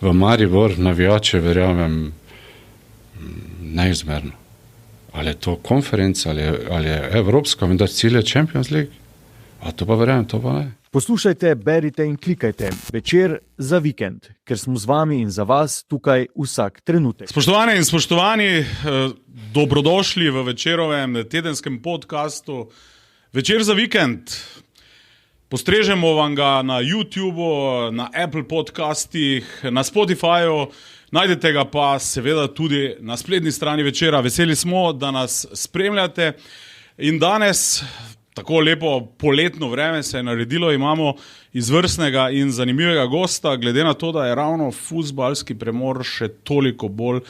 v Maribor navijače, verjamem, neizmerno. Ali je to konferenca, ali je evropska, vendar cilj je Champions League. A to pa verjamem, to pa ne. Poslušajte, berite in klikajte Večer za vikend, ker smo z vami in za vas tukaj vsak trenutek. Spoštovane in spoštovani, dobrodošli v Večerovem tedenskem podcastu Večer za vikend. Postrežemo vam ga na YouTubeu, na Apple podcastih, na Spotifyju, najdete ga pa seveda tudi na spletni strani Večera. Veseli smo, da nas spremljate in danes tako lepo poletno vreme se je naredilo, imamo izvrstnega in zanimivega gosta, glede na to, da je ravno fuzbalski premor še toliko bolj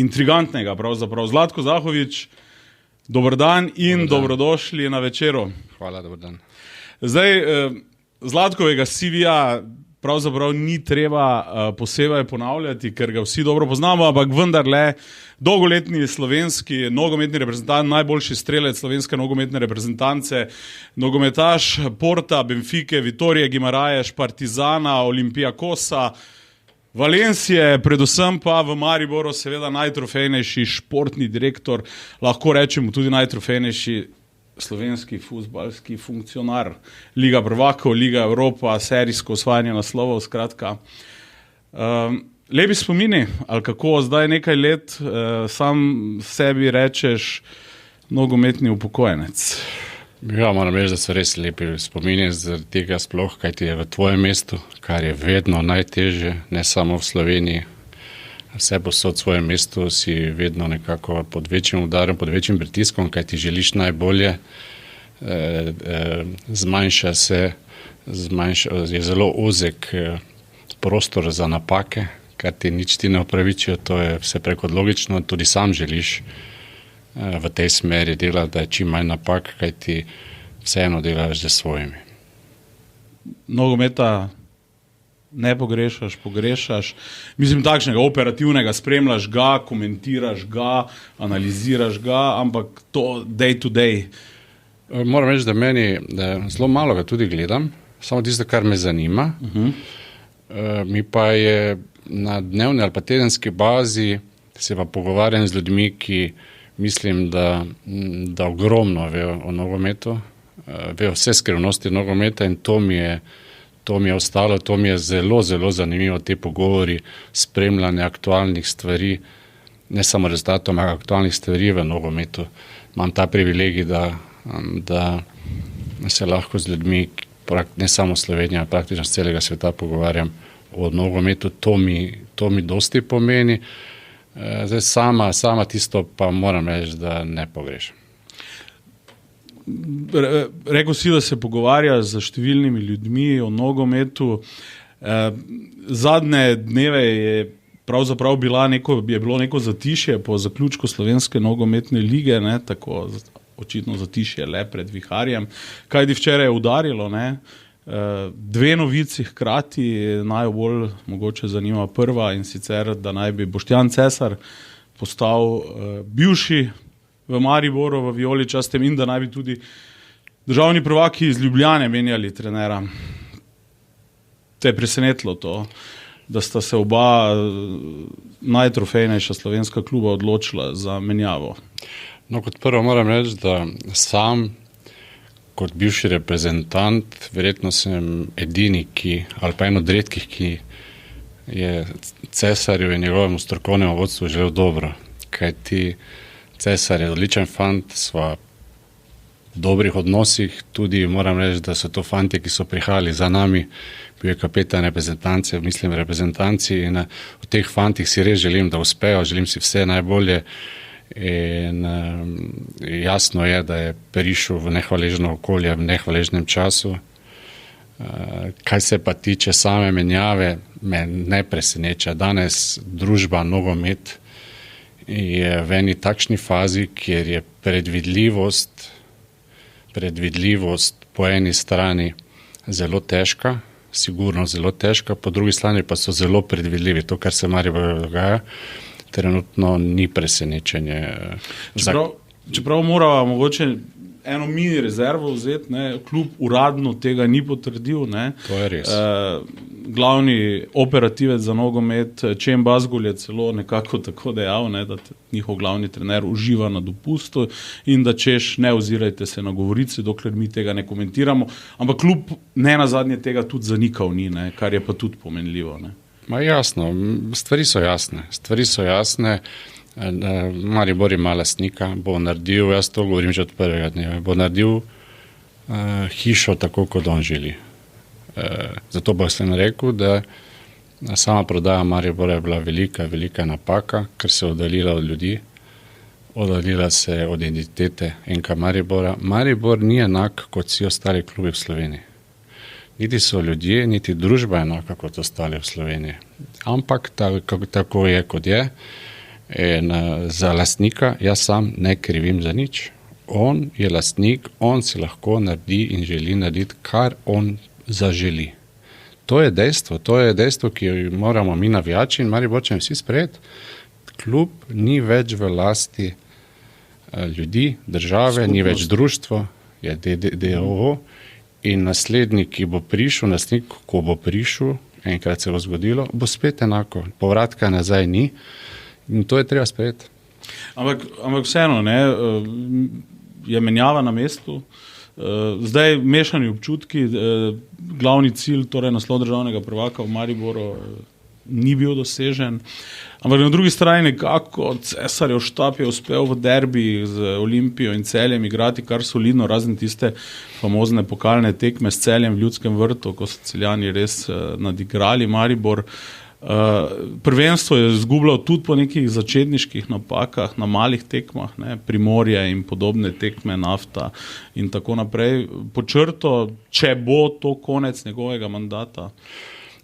intrigantnega pravzaprav. Zlatko Zahovič, dober dan in dobrodošli na Večeru. Hvala, dober dan. Zdaj, Zlatkovega CV-ja pravzaprav ni treba posebej ponavljati, ker ga vsi dobro poznamo, ampak vendarle dolgoletni slovenski nogometni reprezentant, najboljši strelec slovenske nogometne reprezentance, nogometaš Porta, Benfike, Vitorije, Guimarães, Partizana, Olympiakosa, Valencije, predvsem pa v Mariboru seveda najtrofejnejši športni direktor, lahko rečemo tudi najtrofejnejši slovenski fuzbalski funkcionar, Liga prvakov, Liga Evropa, serijsko osvajanje naslovov, skratka. Lepi spomini, ali kako zdaj nekaj let sam sebi rečeš nogometni upokojenec? Ja, moram reči, da so res lepi spomini, zaradi tega sploh, kaj ti je v tvojem mestu, kar je vedno najtežje, ne samo v Sloveniji. Vse posod v svojem mestu si vedno nekako pod večjim udarom, pod večjim pritiskom, kaj ti želiš najbolje, zmanjša se, je zelo ozek prostor za napake, kar ti nič ti ne opravičijo, to je vse preko logično, tudi sam želiš v tej smeri delati, da je čim manj napak, kaj ti vseeno delaš za svojimi. Nogometa ne pogrešaš. Mislim, takšnega operativnega spremljaš ga, komentiraš ga, analiziraš ga, ampak to day to day. Moram reči, da meni zelo malo ga tudi gledam, samo tisto, kar me zanima. Mi pa je na dnevni ali pa tedenski bazi se pa pogovarjam z ljudmi, ki mislim, da ogromno vejo o nogometu, vejo vse skrivnosti nogometa in to mi je ostalo, to mi je zelo, zelo zanimivo, te pogovori, spremljanje aktualnih stvari, ne samo rezultatov, ampak aktualnih stvari v nogometu. Imam ta privilegij, da se lahko z ljudmi, ne samo Slovenija, praktično z celega sveta pogovarjam o nogometu, to mi dosti pomeni. Zdaj sama tisto pa moram reči, da ne pogrešam. Rekel si, da se pogovarja z številnimi ljudmi o nogometu. Zadnje dneve je pravzaprav bilo neko zatišje po zaključku Slovenske nogometne lige, ne, tako očitno zatišje le pred viharjem. Kaj ti včeraj je udarilo, ne? Dve novici hkrati, najbolj mogoče zanima prva, in sicer, da naj bi Boštjan Cesar postal bivši v Mariboru, v vijoličastem, in da naj bi tudi državni prvaki iz Ljubljane menjali trenera. Te je presenetilo to, da sta se oba najtrofejnejša slovenska kluba odločila za menjavo? No, kot prvo moram reči, da sam kot bivši reprezentant, verjetno sem edini, ali pa en od redkih, ki je Cesarju in njegovemu strokovnemu vodstvu želel dobro, kajti Cesar je odličen fant, sva v dobrih odnosih, tudi moram reči, da so to fantje, ki so prihajali za nami, bil je kapetan reprezentance, mislim reprezentanci, in v teh fantih si res želim, da uspejo, želim si vse najbolje in jasno je, da je prišel v nehvaležno okolje, v nehvaležnem času. Kaj se pa tiče same menjave, me ne preseneča. Danes družba nogomet je v eni takšni fazi, kjer je predvidljivost po eni strani zelo težka, sigurno zelo težka, po drugi strani pa so zelo predvidljivi. To, kar se Mariboru dogaja, trenutno ni presenečenje. Čeprav morava mogoče eno mini rezervo vzeti, klub uradno tega ni potrdil. Ne. To je res. Glavni operativec za nogomet, Čem Bazgul, je celo nekako tako dejal, da njihov glavni trener uživa na dopustu in da češ ne ozirajte se na govorice, dokler mi tega ne komentiramo. Ampak klub ne nazadnje tega tudi zanikal ni, kar je pa tudi pomenljivo. Ne. Ma jasno, stvari so jasne. Maribor ima lastnika, bo naredil, jaz to govorim že od prvega dneva, bo naredil hišo tako, kot on želi. Zato bo sem rekel, da sama prodaja Maribora je bila velika napaka, ker se je oddaljila od ljudi, oddaljila se od identitete NK Maribora. Maribor ni enak kot vsi ostali klubi v Sloveniji. Niti so ljudje, niti družba enaka kot ostali v Sloveniji. Ampak tako je, kot je. In za lastnika jaz sam ne krivim za nič. On je lastnik, on si lahko naredi in želi narediti, kar on zaželi. To je dejstvo, ki moramo mi navijači in Mariborčani vsi sprejeti. Klub ni več v lasti ljudi, države, ni več društvo, je DOO in naslednik, ki bo prišel, ko bo prišel, enkrat se bo zgodilo, bo spet enako. Povratka nazaj ni. In to je treba sprejeti. Ampak vseeno, je menjava na mestu. Zdaj mešani občutki, glavni cilj, torej naslov državnega prvaka v Mariboru ni bil dosežen. Ampak na drugi strani nekako Cesarjev štab je uspel v derbiji z Olimpijo in Celjem igrati kar solidno, razen tiste famozne pokalne tekme s Celjem v Ljudskem vrtu, ko so Celjani res nadigrali Maribor. Prvenstvo je izgubljal tudi po nekih začetniških napakah na malih tekmah, Primorje in podobne tekme, Nafta in tako naprej. Po črto, če bo to konec njegovega mandata.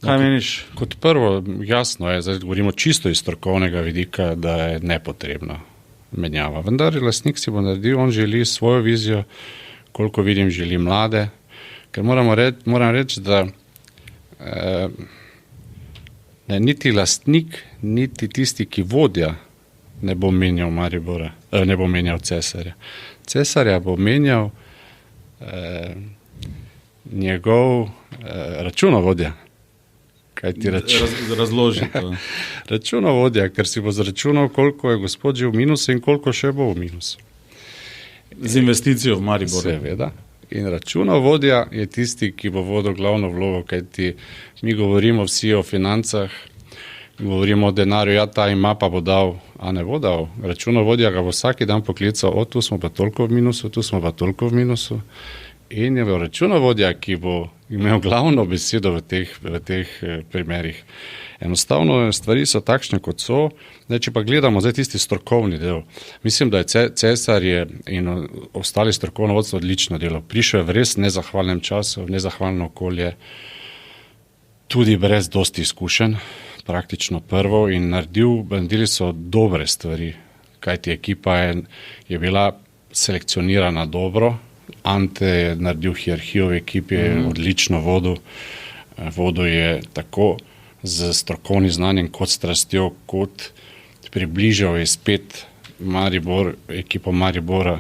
Kaj meniš? Kot prvo, jasno je, zdaj govorimo čisto iz strokovnega vidika, da je nepotrebna menjava. Vendar lastnik si bo naredil, on želi svojo vizijo, koliko vidim, želi mlade. Ker moram reči, da niti lastnik, niti tisti, ki vodja, ne bo menjal Maribora, ne bo menjal Cesarja. Cesarja bo menjal njegov računovodja. Kaj ti razloži to? Računovodja, ker si bo zračunal, koliko je gospod že v minusu in koliko še bo v minusu. Z investicijo v Maribor. Seveda. In računovodja je tisti, ki bo vodil glavno vlogo, kajti mi govorimo vsi o financah, govorimo o denarju, ja, ta ima pa bo dal, a ne bo dal. Računovodja ga bo vsaki dan poklical, tu smo pa toliko v minusu, tu smo pa toliko v minusu. In je računovodja, ki bo imel glavno besedo v teh primerih. Enostavno stvari so takšne, kot so. Če pa gledamo zdaj tisti strokovni del, mislim, da je Cesar in ostali strokovno vodstvo odlično delo. Prišel je v res nezahvalnem času, v nezahvalno okolje, tudi brez dosti izkušenj, praktično prvo, in naredili so dobre stvari, kajti ekipa je bila selekcionirana dobro. Ante je naredil hierarhijo v ekipi, je odlično vodil. Vodil je tako z strokovnim znanjem kot strastjo, kot približal je spet ekipo Maribora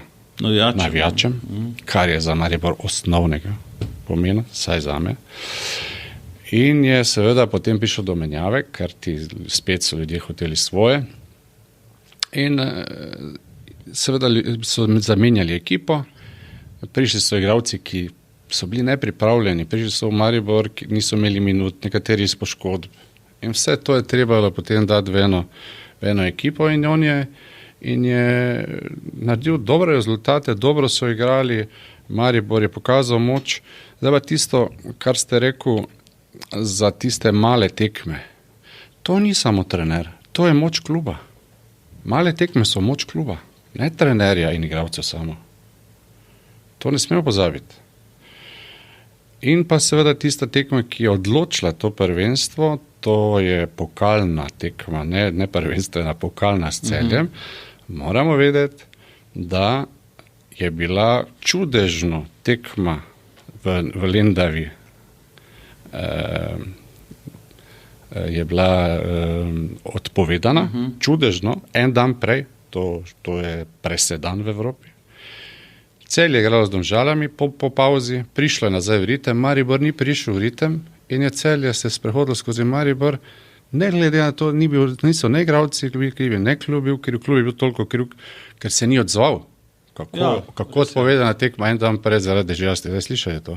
navijačem, kar je za Maribor osnovnega pomena, saj zame. In je seveda potem prišel do menjave, ker spet so ljudje hoteli svoje. In seveda so zamenjali ekipo, prišli so igralci, ki so bili nepripravljeni, prišli so v Maribor, ki niso imeli minut, nekateri iz poškodb. In vse to je trebalo potem dati v eno ekipo in on je naredil dobre rezultate, dobro so igrali, Maribor je pokazal moč. Zdaj pa tisto, kar ste rekel za tiste male tekme, to ni samo trener, to je moč kluba. Male tekme so moč kluba, ne trenerja in igralcev samo. To ne smemo pozabiti. In pa seveda tista tekma, ki je odločila to prvenstvo, to je pokalna tekma, ne prvenstvena, pokalna s Celjem. Moramo vedeti, da je bila čudežno tekma v Lendavi, je bila odpovedana, čudežno, en dan prej, to je presedan v Evropi. Celje je igralo z Domžalami po pauzi, prišlo je nazaj v ritem, Maribor ni prišel v ritem in je Celje se sprehodilo skozi Maribor, ne glede na to, niso ne igralci krivi, ne klub je bil toliko kriv, ker se ni odzval. Kako odpovedana tekma en dan pred zaradi dežja, ste zdaj slišali to?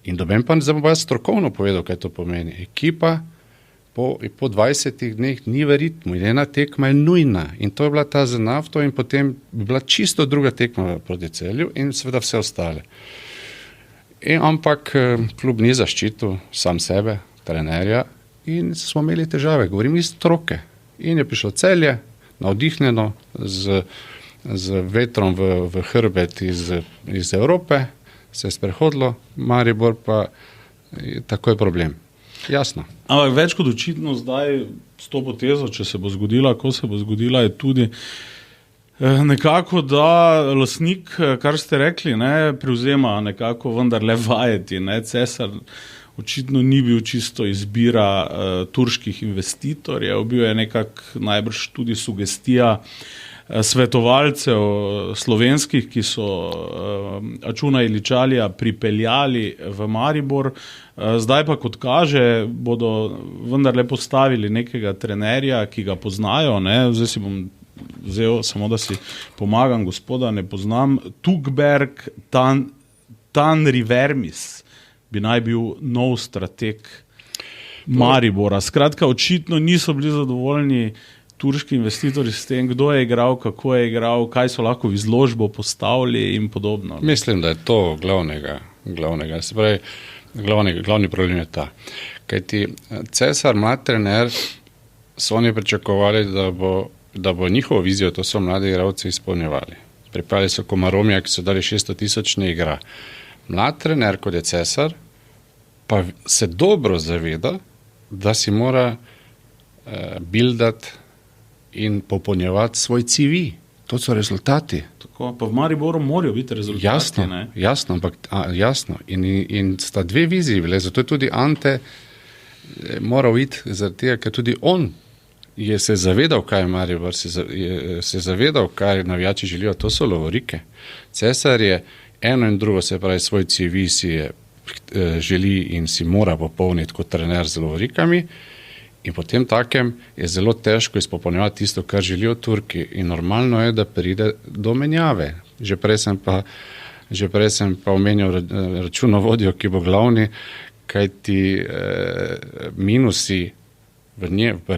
In doben pa zdaj bom strokovno povedal, kaj to pomeni. Ekipa po 20 dneh ni v ritmu in ena tekma je nujna in to je bila ta za Nafto in potem bi bila čisto druga tekma proti Celju in seveda vse ostale. Ampak klub ni zaščitil sam sebe, trenerja in smo imeli težave, govorim iz stroke. In je prišlo Celje, navdihnjeno, z vetrom v hrbet iz Evrope, se je sprehodilo, Maribor pa tako je problem. Jasno. Ampak več kot očitno zdaj s to potezo, če se bo zgodila, ko se bo zgodila, je tudi nekako, da lastnik, kar ste rekli, prevzema nekako vendarle vajeti. Cesar očitno ni bil čisto izbira turških investitorjev, bil je nekako najbrž tudi sugestija svetovalcev slovenskih, ki so Ačuna Iličalija pripeljali v Maribor. Zdaj pa, kot kaže, bodo vendarle postavili nekega trenerja, ki ga poznajo. Zdaj si bom vzel, samo da si pomagam, gospoda ne poznam. Tugberg Tanrivermis bi naj bil nov strateg Maribora. Skratka, očitno niso bili zadovoljni turški investitorji s tem, kdo je igral, kako je igral, kaj so lahko v izložbo postavili in podobno. Mislim, da je to glavnega. Se pravi, glavni problem je ta. Kajti Cesar, mlad trener, so oni pričakovali, da bo njihovo vizijo, to so mladi igralci, izpolnjevali. Pripravili so Komaromija, ki so dali 600,000, ne igra. Mlad trener, kot je Cesar, pa se dobro zaveda, da si mora buildati in popolnjevati svoj CV. To so rezultati. Tako, pa v Mariboru morajo biti rezultati. Jasno. In sta dve viziji bile, zato je tudi Ante moral iti, zato, ker tudi on je se zavedal, kaj je Maribor, se zavedal, kaj navijači želijo, to so lovorike. Cesar je eno in drugo, se pravi, svoj CV si je želi in si mora popolniti kot trener z lovorikami. In potem takem je zelo težko izpopolnjevati tisto, kar želijo Turki. In normalno je, da pride do menjave. Že prej sem pa omenjal računovodjo, ki bo glavni, kajti minusi v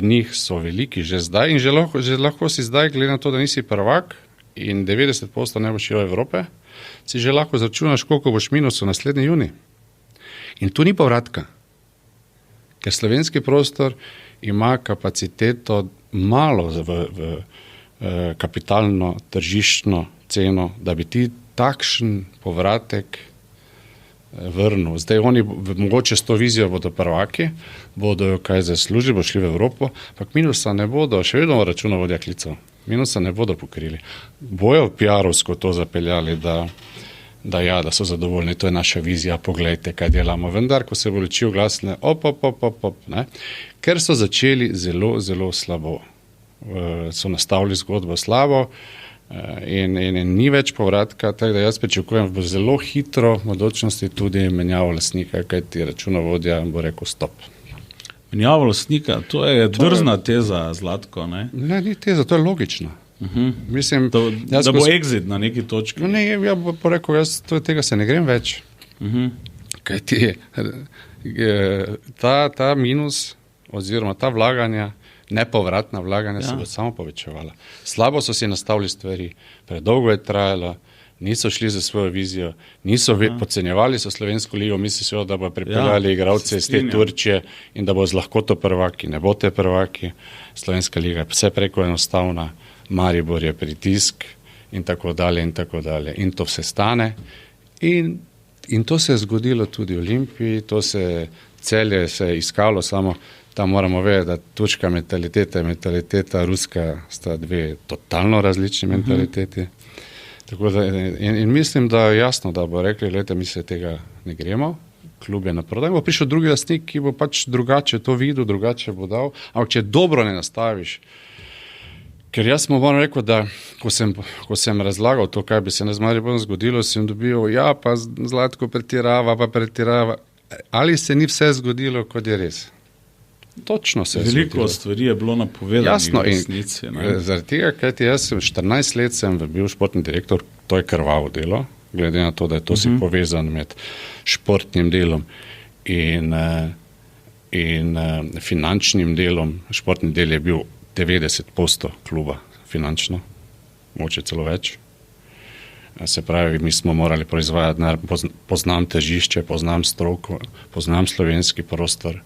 njih so veliki že zdaj in že lahko si zdaj, glede na to, da nisi prvak in 90% ne boš šel Evrope, si že lahko zračunaš, koliko boš minusov naslednji juni. In tu ni povratka. Ker slovenski prostor ima kapaciteto malo v kapitalno tržiščno ceno, da bi ti takšen povratek vrnil. Zdaj oni mogoče s to vizijo bodo prvaki, bodo kaj zaslužili, bo šli v Evropo, ampak minusa ne bodo, še vedno računovodja klical, minusa ne bodo pokrili. Bojo PR-ovsko to zapeljali, da so zadovoljni, to je naša vizija, poglejte, kaj delamo. Vendar, ko se bo luči oglasne, ker so začeli zelo, zelo slabo. So nastavili zgodbo slabo in ni več povratka, tako da jaz pričakujem, bo zelo hitro v bodočnosti tudi menjavo lastnika, kajti računovodja bo rekel stop. Menjavo lastnika, to je drzna teza, Zlatko, ne? Ne, ni teza, to je logično. Mislim, da bo exit na neki točki. Ne, ja bo rekel, jaz tega se ne grem več. Kajti ta minus oziroma ta vlaganja, nepovratna vlaganja se bo samo povečevala. Slabo so si nastavili stvari, predolgo je trajalo, niso šli za svojo vizijo, niso podcenjevali so slovensko ligo, mislijo, da bo pripeljali igralce iz te Turčije in da bo z lahkoto prvaki. Ne bo te prvaki, slovenska liga je vse preko enostavna, Maribor je pritisk in tako dalje in tako dalje. In to vse stane in to se je zgodilo tudi v Olimpiji, to Celje se je iskalo, samo tam moramo vedeti, da turška mentaliteta in mentaliteta ruska sta dve totalno različni mentaliteti. Tako da, in mislim, da je jasno, da bo rekli, gledajte, mi se tega ne gremo, klub je naprodaj, bo prišel drugi lastnik, ki bo pač drugače to videl, drugače bo dal, ampak če dobro ne nastaviš, Ker jaz mu moram rekel, da ko sem razlagal to, kaj bi se z Mariborom zgodilo, sem dobil, pa Zlatko pretirava. Ali se ni vse zgodilo, kot je res? Točno se je Veliko zgodilo. stvari je bilo napovedanih. Jasno, v resnici. Zaradi tega, kajti jaz 14 let sem bil športni direktor, to je krvavo delo, glede na to, da je to si povezan med športnim delom in finančnim delom. Športni del je bil 90% kluba finančno, mogoče celo več. Se pravi, mi smo morali proizvajati, poznam težišče, poznam stroko, poznam slovenski prostor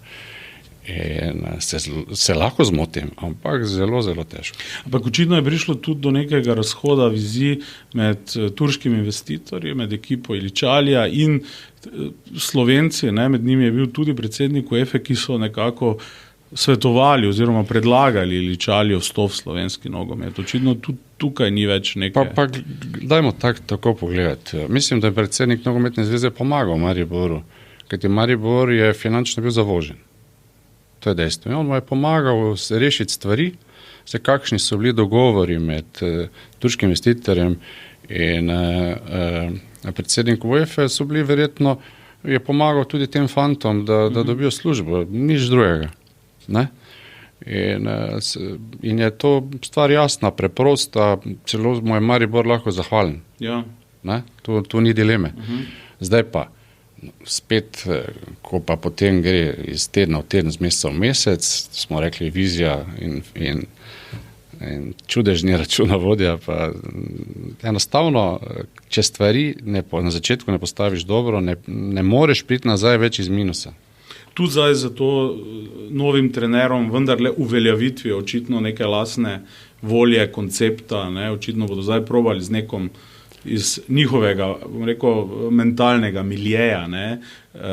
in se lahko zmotim, ampak zelo, zelo težko. Ampak očitno je prišlo tudi do nekega razhoda vizij med turškimi investitorji, med ekipo Iličalija in Slovenci, med njimi je bil tudi predsednik UEFA, ki so nekako svetovali oziroma predlagali Iličalju vstop v slovenski nogomet. Očitno tudi tukaj ni več nekaj. Pa dajmo tako pogledati. Mislim, da je predsednik nogometne zveze pomagal Mariboru, kajti Maribor je finančno bil zavožen. To je dejstvo. In on mu je pomagal rešiti stvari, kakšni so bili dogovori med turškim investitorjem in predsednikom UEFA, so bili verjetno, je pomagal tudi tem fantom, da dobijo službo, nič drugega. Ne? In je to stvar jasna, preprosta, celo mu je Maribor lahko zahvalen. Ja. Ne? Tu ni dileme. Zdaj pa, spet, ko pa potem gre iz tedna v teden, z meseca v mesec, smo rekli vizija in čudežni računovodja, pa enostavno, če stvari na začetku ne postaviš dobro, ne moreš priti nazaj več iz minusa. Tudi zdaj za to novim trenerom vendarle uveljavitvijo očitno neke lastne volje, koncepta, očitno bodo zdaj probali z nekom iz njihovega, bom rekel, mentalnega miljeja,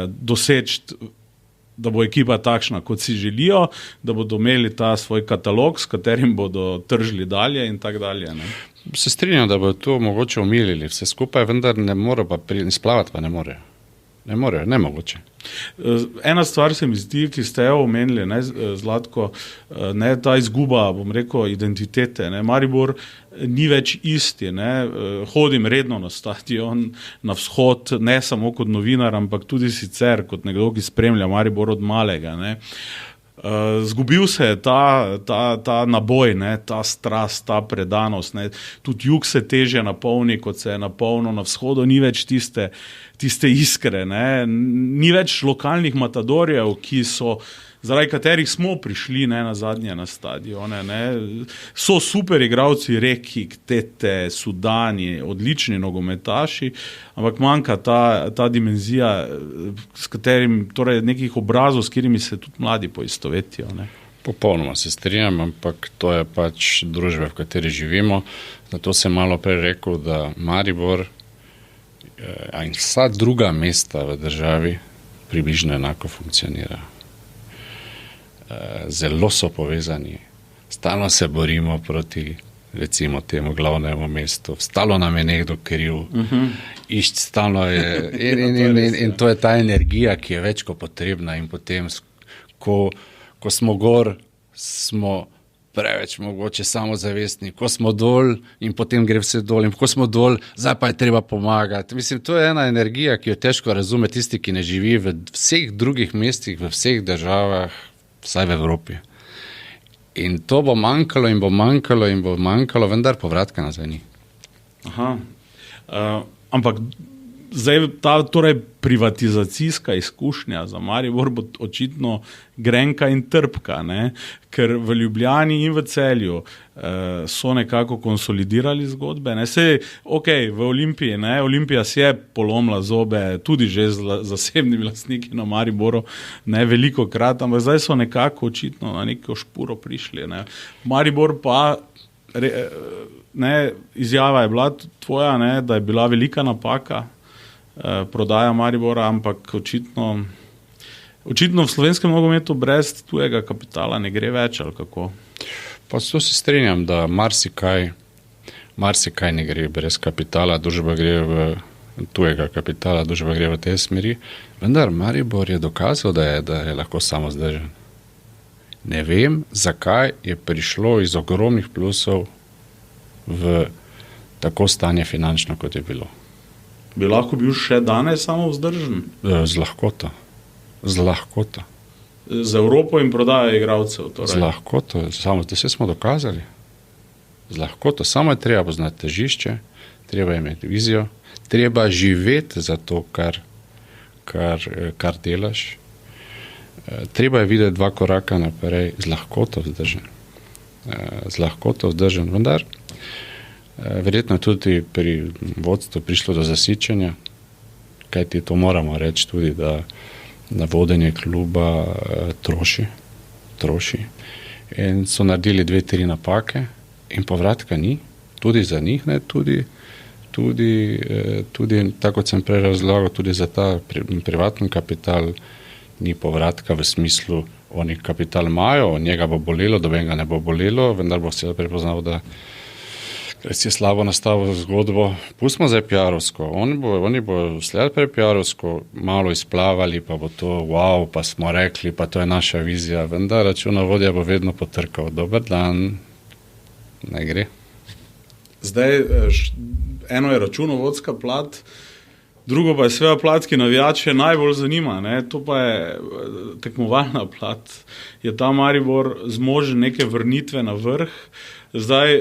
doseči, da bo ekipa takšna, kot si želijo, da bodo imeli ta svoj katalog, s katerim bodo tržili dalje in tak dalje. Se strinjam, da bodo to mogoče omilili vse skupaj, vendar ne morejo pa splavati, pa ne morejo. Ne morejo, nemogoče. Ena stvar se mi zdi, ki ste jo omenili, Zlatko, ta izguba, bom rekel, identitete. Maribor ni več isti. Hodim redno na stadion, na vzhod, ne samo kot novinar, ampak tudi sicer kot nekdo, ki spremlja Maribor od malega. Zgubil se je ta naboj, ta strast, ta predanost. Tudi jug se težje napolni, kot se je napolnil na vzhodu, ni več tiste iskre. Ni več lokalnih matadorjev, zaradi katerih smo prišli na zadnje na stadione. So super igralci, Rekik, Tete, Sudani, odlični nogometaši, ampak manjka ta dimenzija, s katerim, torej nekih obrazov, s katerimi se tudi mladi poistovetijo. Popolnoma se strinjam, ampak to je pač družba, v kateri živimo. Zato sem malo prej rekel, da Maribor in vsa druga mesta v državi približno enako funkcionira. Zelo so povezani. Stalno se borimo proti, recimo, temu glavnemu mestu. Stalno nam je nekdo kriv. Stalno je. In to je ta energija, ki je več kot potrebna. In potem, ko smo gor, smo preveč mogoče samozavestni. Ko smo dol in potem gre vse dol. In ko smo dol, zdaj pa je treba pomagati. Mislim, to je ena energija, ki jo težko razume tisti, ki ne živi v vseh drugih mestih, v vseh državah, vsaj v Evropi. In to bo manjkalo in bo manjkalo in bo manjkalo, vendar povratka nazaj ni. Ampak zdaj ta privatizacijska izkušnja za Maribor bo očitno grenka in trpka, ker v Ljubljani in v Celju so nekako konsolidirali zgodbe. V Olimpiji, Olimpija si je polomila zobe tudi že z zasebnimi lastniki na Mariboru, veliko krat, ampak zdaj so nekako očitno na neko špuro prišli. Maribor pa, izjava je bila tvoja, da je bila velika napaka prodaja Maribora, ampak očitno v slovenskem nogometu brez tujega kapitala ne gre več, ali kako? Pa to se strinjam, da marsikaj ne gre brez kapitala, družba gre v tujega kapitala, družba gre v tej smeri, vendar Maribor je dokazal, da je lahko samozdržen. Ne vem, zakaj je prišlo iz ogromnih plusov v tako stanje finančno, kot je bilo. Bi lahko bil še danes samo vzdržen? Z lahkoto. Z lahkoto. Z Evropo in prodajo igralcev. Torej. Z lahkoto. Samo da se smo dokazali. Z lahkoto. Samo je treba poznati težišče, treba imeti vizijo, treba živeti za to, kar delaš. Treba je videti 2 koraka naprej, z lahkoto vzdržen. Z lahkoto vzdržen, vendar verjetno tudi pri vodstvu prišlo do zasičenja, kajti to moramo reči tudi, da na vodenje kluba troši. In so naredili 2-3 napake in povratka ni, tudi za njih, ne, tudi tako kot sem prej razlagal, tudi za ta privatni kapital ni povratka v smislu, oni kapital imajo, njega bo bolelo, dobenega ne bo bolelo, vendar bo se prepoznal, da si je slabo nastavil zgodbo. Pustimo zdaj PR-ovsko, oni bo sled pre PR-ovsko malo izplavali, pa bo to wow, pa smo rekli, pa to je naša vizija, vendar računovodja bo vedno potrkal, dober dan, ne gre. Zdaj, eno je računovodska plat, drugo pa je sveda plat, ki navijače najbolj zanima, ne? To pa je tekmovalna plat. Je ta Maribor zmožen neke vrnitve na vrh. Zdaj,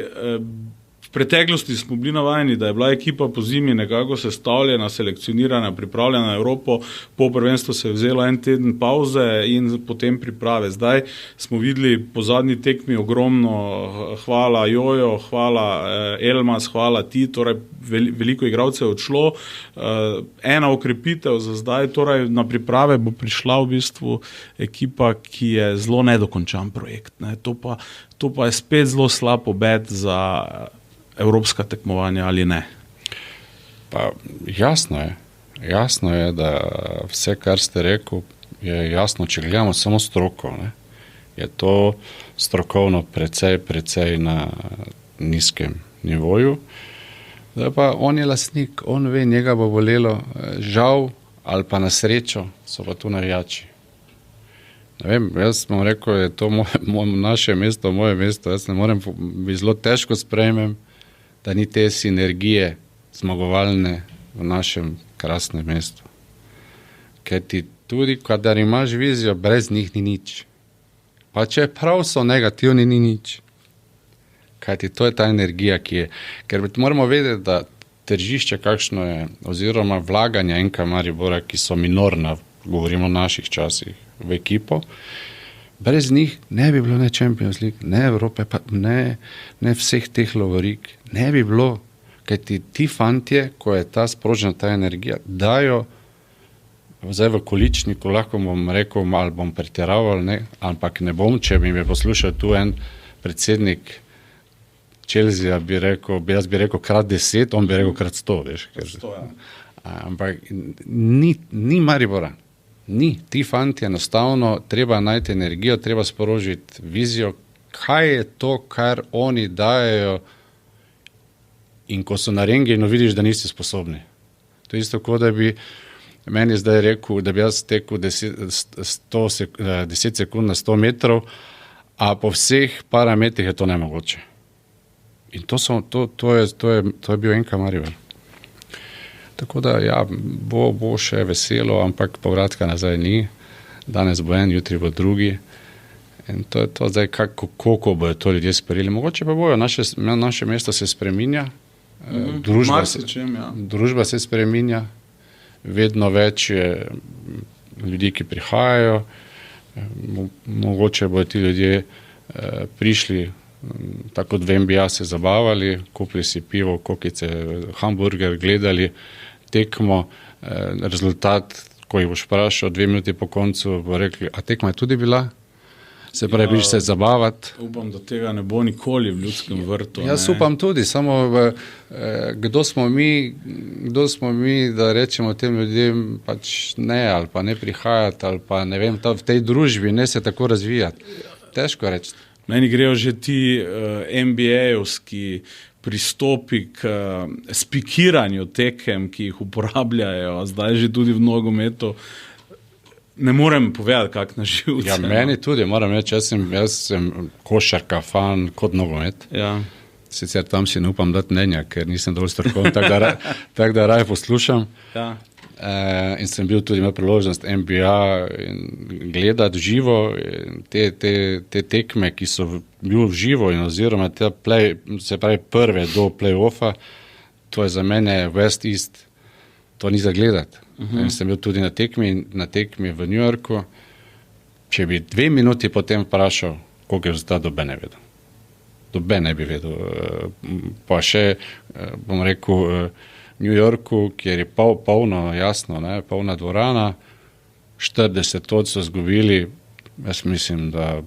v preteklosti smo bili navajeni, da je bila ekipa po zimi nekako sestavljena, selekcionirana, pripravljena na Evropo, po prvenstvu se je vzelo 1 teden pauze in potem priprave. Zdaj smo videli po zadnji tekmi ogromno, hvala Jojo, hvala Elmas, hvala ti, torej veliko igralcev je odšlo. Ena okrepitev za zdaj, torej na priprave bo prišla v bistvu ekipa, ki je zelo nedokončan projekt. Ne? To pa je spet zelo slab obet za evropska tekmovanja ali ne? Pa jasno je, da vse, kar ste rekel, je jasno, če gledamo samo stroko, ne? Je to strokovno precej na nizkem nivoju. Da pa on je lastnik, on ve, njega bo bolelo, žal ali pa na srečo so pa tu navijači. Ne vem, jaz sem rekel, je to naše mesto, moje mesto, jaz ne morem, zelo težko sprejmem, da ni te sinergije zmagovalne v našem krasnem mestu. Ker ti tudi, kadar imaš vizijo, brez njih ni nič. Pa če prav so negativni, ni nič. Kajti to je ta energija, ki je. Ker moramo vedeti, da tržišče kakšno je, oziroma vlaganja NK Maribora, ki so minorna, govorimo o naših časih, v ekipo, brez njih ne bi bilo ne Champions League, ne Evrope, pa ne vseh teh lovorik, ne bi bilo, kajti ti fantje, ko je ta sprožena ta energija, dajo zdaj v količniku, lahko bom rekel, ali bom pretiraval, ne, ampak ne bom, če bi me poslušal tu en predsednik Chelsea, jaz bi rekel krat 10, on bi rekel krat 100, veš. Ampak ni Maribora. Ni, ti fanti enostavno, treba najti energijo, treba sporožiti vizijo, kaj je to, kar oni dajejo in ko so na rengenu, vidiš, da nisi sposobni. To je isto, kot da bi meni zdaj rekel, da bi jaz tekel 10 sekund na 100 metrov, a po vseh parametrih je to nemogoče. In to je bil NK Maribor. Tako da, ja, bo še veselo, ampak povratka nazaj ni. Danes bo en, jutri bo drugi. In to je to zdaj, koliko bojo to ljudje sprejeli. Mogoče pa bojo, naše mesto se spreminja, družba se spreminja, vedno več je ljudi, ki prihajajo, mogoče bojo ti ljudje prišli, tako kot v NBA se zabavali, kupili si pivo, kokice, hamburger, gledali tekmo, rezultat, ko jih boš vprašal 2 minuti po koncu, bo rekli, a tekma je tudi bila? Se pravi, biš se zabavati. Upam, da tega ne bo nikoli v Ljudskem vrtu. Jaz upam tudi, samo kdo smo mi, da rečemo tem ljudem pač ne, ali pa ne prihajati, ali pa ne vem, v tej družbi ne se tako razvijati. Težko reči. Meni grejo že ti NBA-ovski pristopi k spikiranju tekem, ki jih uporabljajo, zdaj že tudi v nogometu. ne morem povedati, kak na živce. Ja, meni tudi, moram reči, jaz sem košarka fan kot nogomet. Ja. Sicer tam si ne upam dati mnenja, ker nisem dovolj strokoven, tako da raje poslušam. Ja. In sem bil tudi imel priložnost NBA gledati živo, te tekme, ki so bil v živo in oziroma se pravi prve do play-offa, to je za mene West East, to ni za gledati. In sem bil tudi na tekmi v New Yorku. Če bi 2 minuti potem vprašal, koliko je rezultat, dobe ne vedel. Dobe ne bi vedel. Pa še, bom rekel, New Yorku, kjer je polno, jasno, ne, polna dvorana, 40 so zgubili, jaz mislim, da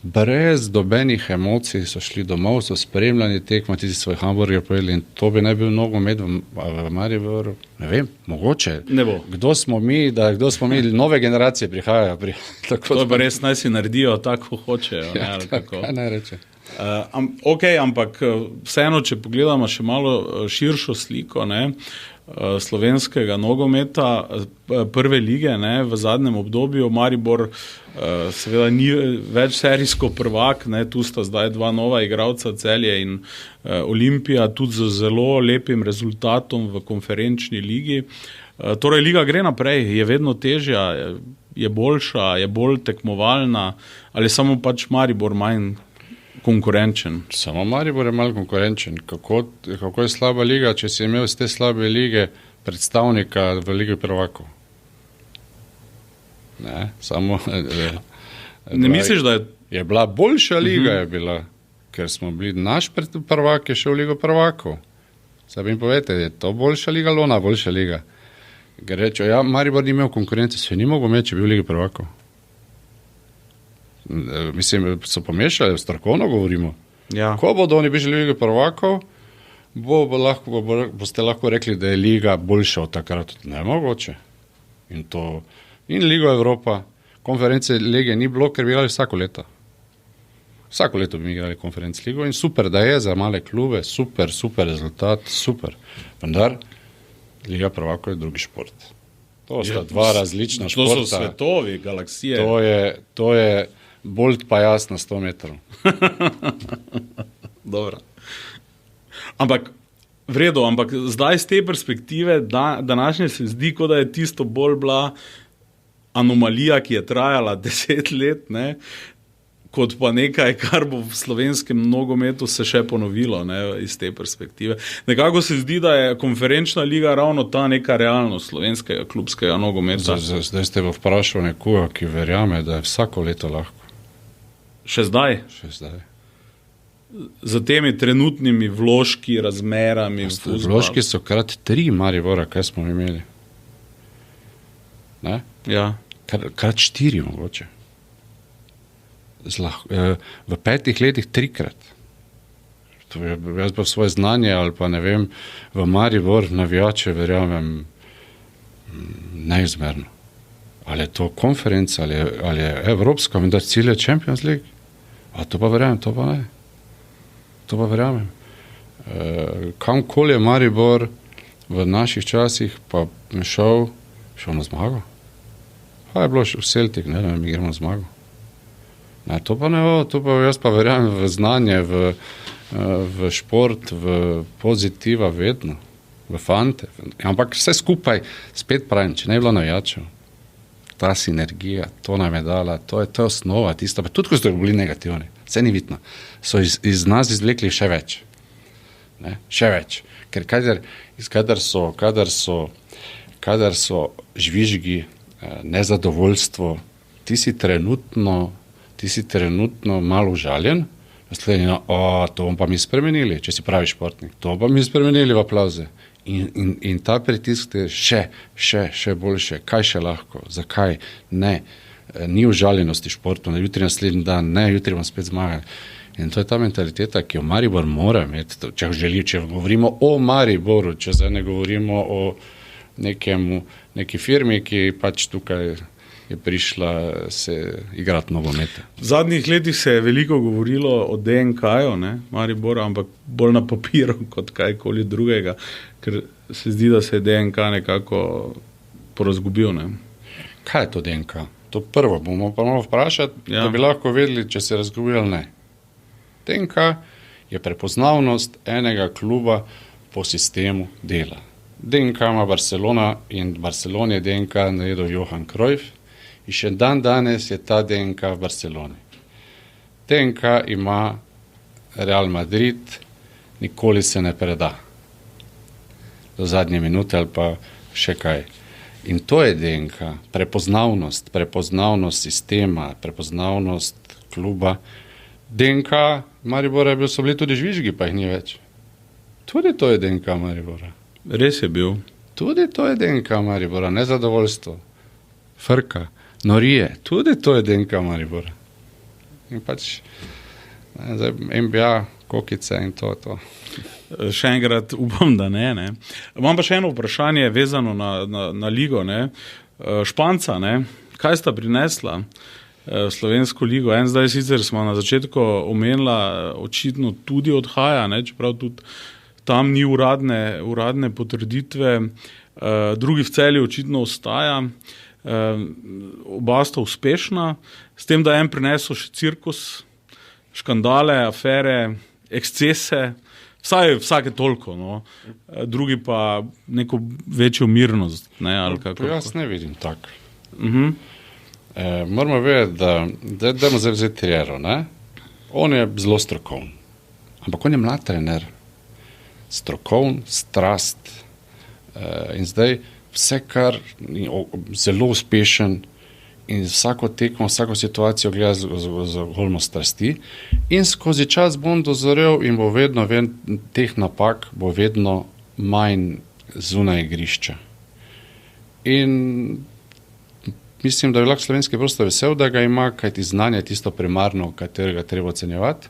brez dobenih emocij so šli domov, so spremljali tekmo, tisti svoj hamburger pojedli in to bi ne bil nogomet v Mariboru. Ne vem, mogoče. Ne bo. Kdo smo mi, nove generacije prihajajo. To pa res naj si naredijo tako hočejo. Ja, tako, kaj naj reče. Ok, ampak vseeno, če pogledamo še malo širšo sliko, ne, slovenskega nogometa, prve lige, ne, v zadnjem obdobju, Maribor seveda ni več serijsko prvak, ne, tu sta zdaj 2 nova igralca, Celje in Olimpija, tudi z zelo lepim rezultatom v konferenčni ligi. Torej, liga gre naprej, je vedno težja, je boljša, je bolj tekmovalna, ali samo pač Maribor manj konkurenčen? Samo Maribor je malo konkurenčen. Kako je slaba liga, če si imel z te slabe lige predstavnika v ligi prvakov? Ne, samo... Ne misliš, da je... Je bila boljša liga, je bila, ker smo bili naš prvak je šel v ligo prvakov. Zdaj mi povete, je to boljša liga, ali ona boljša liga? Ker rečo, ja, Maribor ni imel konkurence, se ni mogel imeti, če bi v ligi prvakov. Mislim, so pomešali, strokovno govorimo. Ja. Ko bodo oni bišli v ligi prvakov, boste lahko rekli, da je liga boljša od takrat. Nemogoče. In Liga Evropa, konference lige ni bilo, ker bi igrali vsako leto. Vsako leto bi igrali konference ligo in super, da je za male klube, super rezultat, super. Vendar, Liga prvakov je drugi šport. To sta 2 različna športa. To so svetovi, galaksije. To je Bolt pa jaz na 100 metrov. Dobro. Ampak zdaj z te perspektive današnje se zdi, kot da je tisto bolj bila anomalija, ki je trajala 10 let, ne, kot pa nekaj, kar bo v slovenskem nogometu se še ponovilo, ne, iz te perspektive. Nekako se zdi, da je konferenčna liga ravno ta neka realnost slovenskega klubskega nogometa. Zdaj ste bo vprašal nekoga, ki verjame, da je vsako leto lahko. Še zdaj? Še zdaj. Za temi trenutnimi vložki, razmerami. Vložki so krat 3 Maribora, kaj smo imeli. Ne? Ja. Krat 4 mogoče. V 5 letih 3-krat. Jaz pa svoje znanje ali pa ne vem, v Maribor navijače verjamem neizmerno. Ali je to konferenca, ali je evropska, vendar cilj je Champions League. A to pa verjamem, to pa ne. To pa verjamem. Kamkoli je Maribor v naših časih pa šel na zmago. Pa je bilo v Celtic, ne, mi gremo na zmago. Ne, to pa ne, jaz pa verjamem v znanje, v šport, v pozitiva vedno, v fante. Ampak vse skupaj, spet pravim, če ne je bilo navijačev, ta sinergija, to nam je dala, to je osnova, tista, pa tudi, ko so bili negativni, vse ni vidno, so iz nas izvlekli še več. Ne, še več. Ker kadar so žvižgi, nezadovoljstvo, ti si trenutno malo užaljen, to bom pa mi spremenili, če si pravi športnik, to bom pa mi spremenili v aplauze. In ta pritisk je še boljše, kaj še lahko, zakaj, ne, ni užaljenosti športu, na jutri naslednji dan, ne, jutri bom spet zmagali. In to je ta mentaliteta, ki jo Maribor mora imeti, če govorimo o Mariboru, če zdaj ne govorimo o neki firmi, ki pač tukaj je prišla se igrati nogometa. V zadnjih letih se je veliko govorilo o DNK-ju, Maribora, ampak bolj na papiru kot kajkoli drugega, ker se zdi, da se je DNK nekako porazgubil. Ne? Kaj je to DNK? To prvo bomo pa morali vprašati, da bi lahko vedeli, če se razgovori ali ne. DNK je prepoznavnost enega kluba po sistemu dela. DNK ima Barcelona in Barcelona je DNK naredil Johan Cruyff in še danes je ta DNK v Barceloni. DNK ima Real Madrid, nikoli se ne preda. Do zadnje minute ali pa še kaj. In to je DNK, prepoznavnost sistema, prepoznavnost kluba. DNK Maribora so bili tudi žvižgi, pa jih ni več. Tudi to je DNK Maribora. Res je bil. Tudi to je DNK Maribora, nezadovoljstvo, frka, norije, tudi to je DNK Maribora. In pač zdaj NBA, kokice in to. Še enkrat upam, da ne. Imam pa še eno vprašanje vezano na ligo. Ne. Španca, ne. Kaj sta prinesla slovensko ligo? Zdaj sicer smo na začetku omenila, očitno tudi odhaja, ne, čeprav tudi tam ni uradne potrditve. Drugi v Celju očitno ostaja. Oba sta uspešna, s tem, da en prinesel še cirkus, škandale, afere, ekscese, vsake toliko, no. Drugi pa neko večjo mirnost. Ne, ali kako? Jaz ne vidim tako. Moramo vedeti, da dajmo zdaj vzeti Triero, ne? On je zelo strokovn, ampak on je mlad trener. Strokovn, strast in zdaj vse, kar zelo uspešen in vsako tekmo, vsako situacijo gleda z golmo strasti in skozi čas bom dozorel in bo vedno teh napak, bo vedno manj zunaj igrišča. In mislim, da je lahko slovenski prostor vesel, da ga ima, kajti znanje je tisto primarno, katerega treba ocenjevati.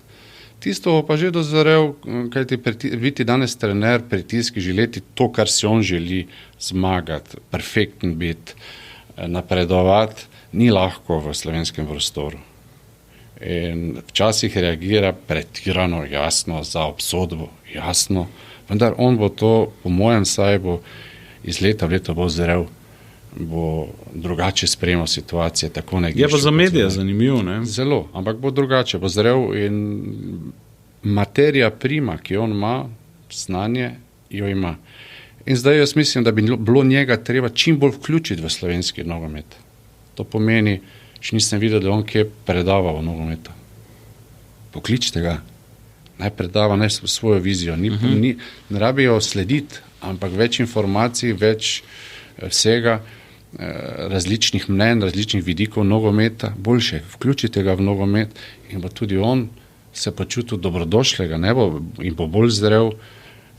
Tisto pa že dozorel, kajti biti danes trener, pritiski, želeti to, kar si on želi, zmagati, perfekten biti, napredovati, ni lahko v slovenskem prostoru. In včasih reagira pretirano, jasno, za obsodbo, jasno, vendar on bo to, po mojem sajbu, iz leta v leto bo zrel, bo drugače sprejemal situacije, tako ne je pa za medije zanimivo, ne? Zelo, ampak bo drugače, bo zrel in materija prima, ki on ima, znanje, jo ima. In zdaj jaz mislim, da bi bilo njega treba čim bolj vključiti v slovenski nogomet. To pomeni, še nisem videl, da on kje predava v nogometu. Pokličite ga, naj predava, naj svojo vizijo, ne rabijo slediti, ampak več informacij, več vsega, različnih mnenj, različnih vidikov nogometa, boljše, vključite ga v nogomet in bo tudi on se počutil dobrodošlega, in bo bolj zrel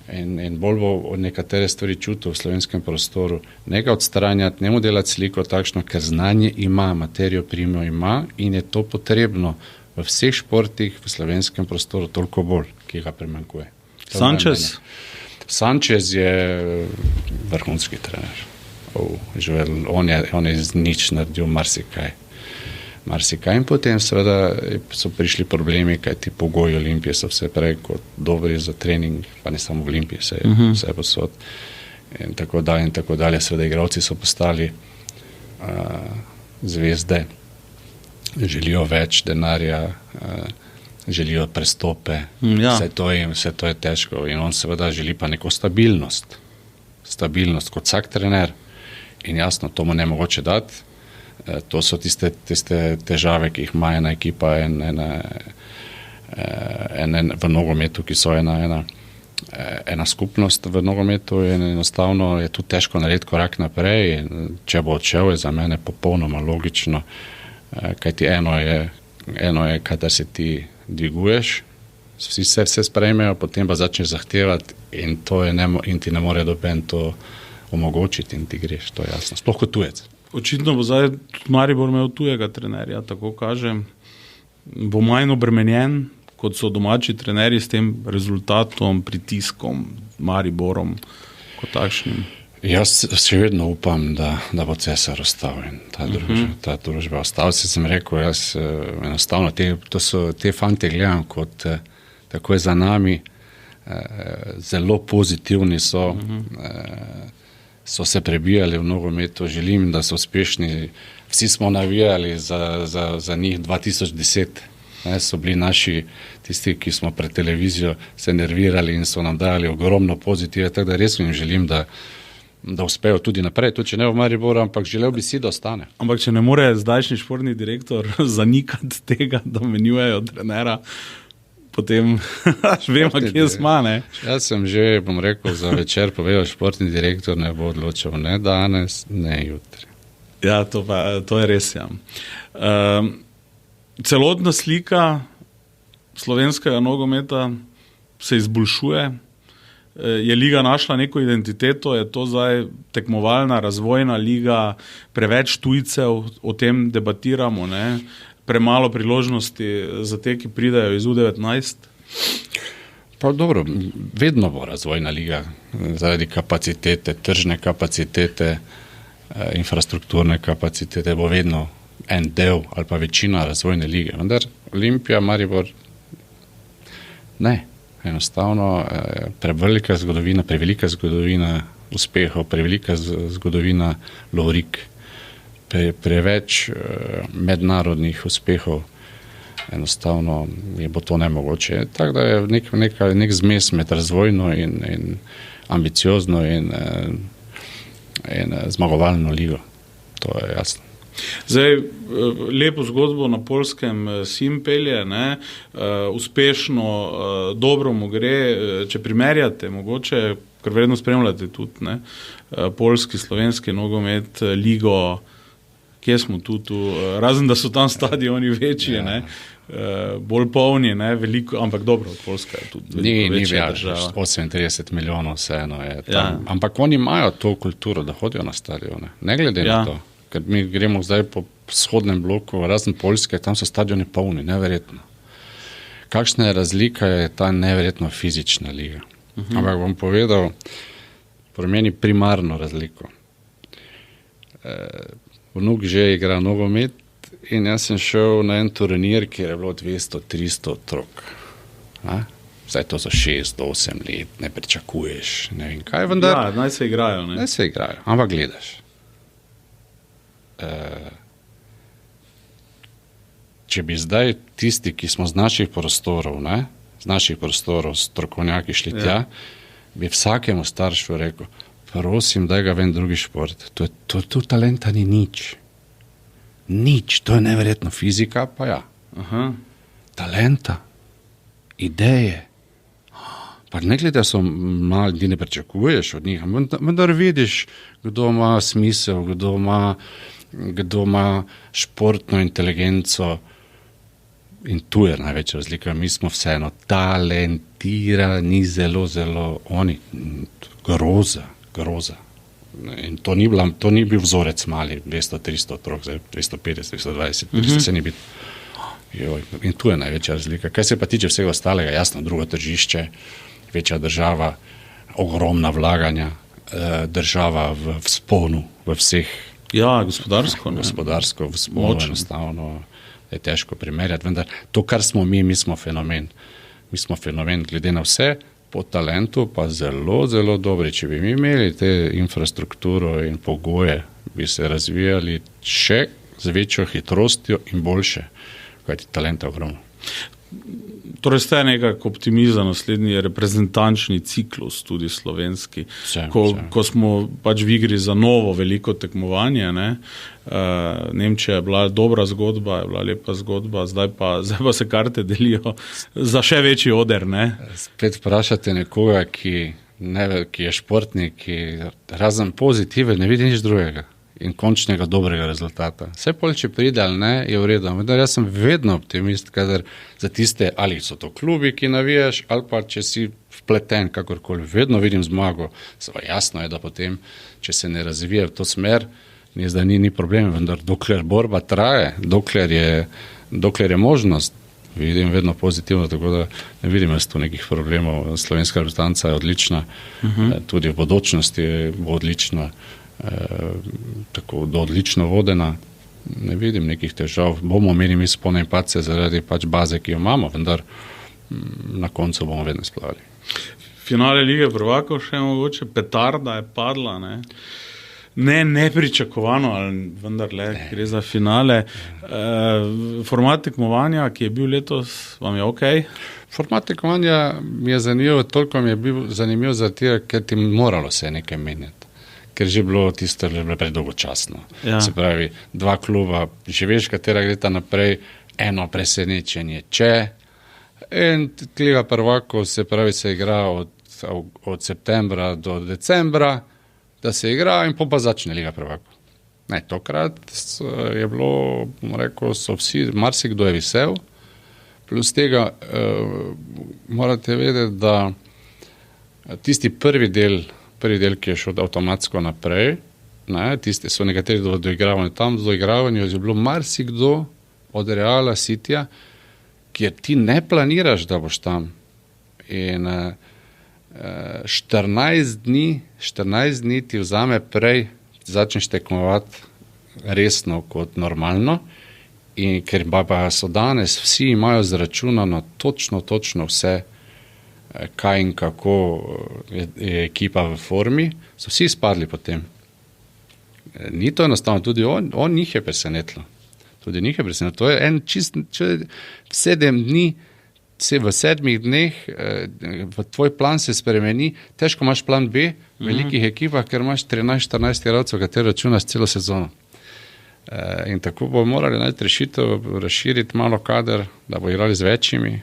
in bolj bo nekatere stvari čutil v slovenskem prostoru. Ne ga odstranjati, ne mu delati sliko takšno, ker znanje ima, materijo primo ima in je to potrebno v vseh športih v slovenskem prostoru toliko bolj, ki ga primanjkuje. Sanchez je vrhunski trener. On je z nič naredil marsikaj in potem seveda so prišli problemi, kaj ti pogoji Olimpije so vse prej kot dobri za trening, pa ne samo v Olimpiji, vse posod in tako dalje, seveda igralci so postali zvezde, želijo več denarja, želijo prestope, vse to je težko in on seveda želi pa neko stabilnost kot vsak trener. In jasno, to mu ne mogoče dati. To so tiste težave, ki jih ima ena ekipa v nogometu, ki so ena skupnost v nogometu in enostavno je tu težko narediti korak naprej. In če bo odšel, je za mene popolnoma logično, kajti eno je, kadar se ti dviguješ, vsi se sprejmejo, potem pa začneš zahtevati in ti ne more doben to omogočiti in ti greš, to je jasno. Sploh kot tujec. Očitno bo zdaj Maribor imel tujega trenerja, tako kaže. Bo manj obremenjen, kot so domači trenerji s tem rezultatom, pritiskom, Mariborom, kot takšnim. Jaz še vedno upam, da bo Cesar ostal in ta družba ostal. Sem rekel, jaz enostavno te fante gledam kot tako je za nami, zelo pozitivni so, so se prebijali v nogometu, želim, da so uspešni. Vsi smo navijali za njih 2010. Ne, so bili naši tisti, ki smo pred televizijo se nervirali in so nam dali ogromno pozitive, tako da res jim želim, da uspejo tudi naprej, tudi če ne v Mariboru, ampak želel bi si, da ostane. Ampak če ne more zdajšnji športni direktor zanikati tega, da menjujejo trenera, potem vemo, kje smo, ne? Jaz sem že, bom rekel, za večer povedal, športni direktor ne bo odločil ne danes, ne jutri. Ja, to je res, ja. Celotna slika slovenskega nogometa se izboljšuje. Je liga našla neko identiteto, je to zdaj tekmovalna, razvojna liga, preveč tujcev, o tem debatiramo, ne? Premalo priložnosti za te, ki pridajo iz U19? Pa dobro, vedno bo razvojna liga zaradi kapacitete, tržne kapacitete, infrastrukturne kapacitete, bo vedno en del ali pa večina razvojne lige. Vendar Olimpija, Maribor, ne. Enostavno prevelika zgodovina uspehov, prevelika zgodovina lovorik, preveč mednarodnih uspehov, enostavno bo to nemogoče. Tako da je nek zmes med razvojno in ambiciozno in zmagovalno ligo. To je jasno. Zdaj, lepo zgodbo na Poljskem Sim pelje, ne? Uspešno, dobro mu gre, če primerjate, mogoče, ker vredno spremljate tudi, ne? Poljski, slovenski nogomet, ligo, kje smo tu, razen da so tam stadioni večji, ja. Ne? Bolj polni, ne? Veliko, ampak dobro, Poljska je tudi večja država. 38 milijonov vseeno je tam, ja. Ampak oni imajo to kulturo, da hodijo na stadione, ne glede na to. Ker mi gremo zdaj po vzhodnem bloku, razen Poljske, tam so stadioni polni, neverjetno. Kakšna je razlika, je ta neverjetno fizična liga. Ampak bom povedal, po meni primarno razliko. Vnuk že igra nogomet in jaz sem šel na en turnir, kjer je bilo 200-300 otrok. Zdaj to so 6-8 let, ne pričakuješ, ne vem kaj, vendar... Ja, naj se igrajo, ne? Naj se igrajo, ampak gledaš. Če bi zdaj tisti, ki smo z naših prostorov, strokovnjaki šli tja, bi vsakemu staršu rekel, prosim, daj ga ven drugi šport. To talenta ni nič. Nič, to je neverjetno. Fizika pa ja. Aha. Talenta, ideje. Pa ne glede, da so mali, ne pričakuješ od njih, vendar vidiš, kdo ima smisel, kdo ima športno inteligenco. In tu je največja razlika. Mi smo vseeno talentirani, zelo, oni, groza. In to ni bil vzorec mali, 200-300 otrok, 250-220, se ni bil. In tu je največja razlika. Kaj se pa tiče vsega ostalega, jasno, drugo tržišče, večja država, ogromna vlaganja, država v vzponu, v vseh. Ja, gospodarsko. Gospodarsko, v vzponu, enostavno je težko primerjati, vendar to, kar smo mi smo fenomen. Mi smo fenomen glede na vse, po talentu pa zelo, zelo dobri. Če bi mi imeli te infrastrukturo in pogoje, bi se razvijali še z večjo hitrostjo in boljše, kajti talenta ogromno. Torej ste nekako optimist za naslednji reprezentančni ciklus, tudi slovenski, ko smo pač v igri za novo veliko tekmovanje, ne? Nemčija je bila dobra zgodba, je bila lepa zgodba, zdaj pa se karte delijo za še večji oder, ne? Spet vprašate nekoga, ki je športnik, ki razen pozitive ne vidi nič drugega in končnega dobrega rezultata. Vse pol, če pride ali ne, je v redu. Jaz sem vedno optimist, kadar za tiste, ali so to klubi, ki navijaš, ali pa če si vpleten, kakorkoli, vedno vidim zmago. Jasno je, da potem, če se ne razvija v to smer, ni problem, vendar dokler borba traje, dokler je možnost, vidim vedno pozitivno, tako da ne vidim jaz tu nekih problemov. Slovenska reprezentanca je odlična, tudi v bodočnosti bo odlična, tako odlično vodena, ne vidim nekih težav. Bomo imeli mi spone in pace zaradi pač baze, ki jo imamo, vendar na koncu bomo vedno splavili. Finale Lige prvakov še mogoče, petarda je padla, ne? Nepričakovano, ali vendarle gre za finale. Format tekmovanja, ki je bil letos, vam je ok? Format tekmovanja mi je zanimivo, toliko mi je bil zanimivo zato, ker ti moralo se nekaj menjati. Ker že bilo tisto predolgočasno. Ja. Se pravi, 2 kluba, že veš, katera gre ta naprej, eno presenečenje, in Liga prvakov se pravi, se igra od septembra do decembra, da se igra in pa začne Liga prvakov. Tokrat je bilo, rekel, so vsi, marsikdo je vesel, plus tega morate vedeti, da tisti prvi del, ki je šel avtomatsko naprej, tisti so nekateri doigravani, tam doigravani je bilo marsikdo od Reala, Cityja, kjer ti ne planiraš, da boš tam. In 14 dni ti vzame prej, začneš tekmovati resno kot normalno, in ker pa so danes, vsi imajo zračunano točno vse, kaj in kako je ekipa v formi, so vsi spadli potem. Ni to enostavno, tudi on njih je presenetilo. To je en čist, 7 dni, v 7 dneh v tvoj plan se spremeni, težko imaš plan B v velikih ekipah, ker imaš 13-14 igralcev, kateri računaš celo sezono. In tako bo morali najti rešitev, razširiti malo kader, da bo igrali z večjimi,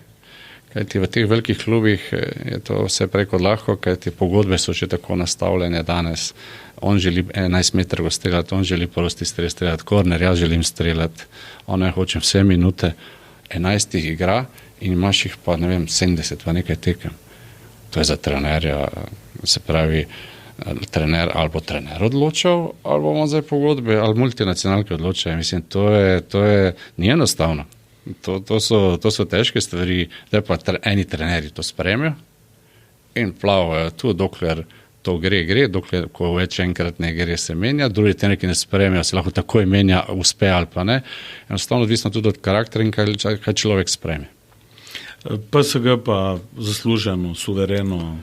kajti v teh velikih klubih je to vse preko lahko, kajti pogodbe so že tako nastavljene danes. On želi 11 metrov streljati, on želi prosti strel streljati, korner, jaz želim streljati, ona hočem vse minute, 11 jih igra in imaš jih pa, 70 pa nekaj tekem. To je za trenerja, se pravi, trener odločal, ali bomo zdaj pogodbe, ali multinacionalke odločajo. Mislim, to je ni enostavno. To so težke stvari, da pa eni trenerji to spremijo in plavajo tu, dokler to gre, dokler, ko več enkrat ne gre, se menja, drugi trenerji, ki ne spremijo, se lahko takoj menja, uspe ali pa ne. Enostavno odvisno tudi od karaktera in kaj človek spremi. PSG pa zasluženo, suvereno.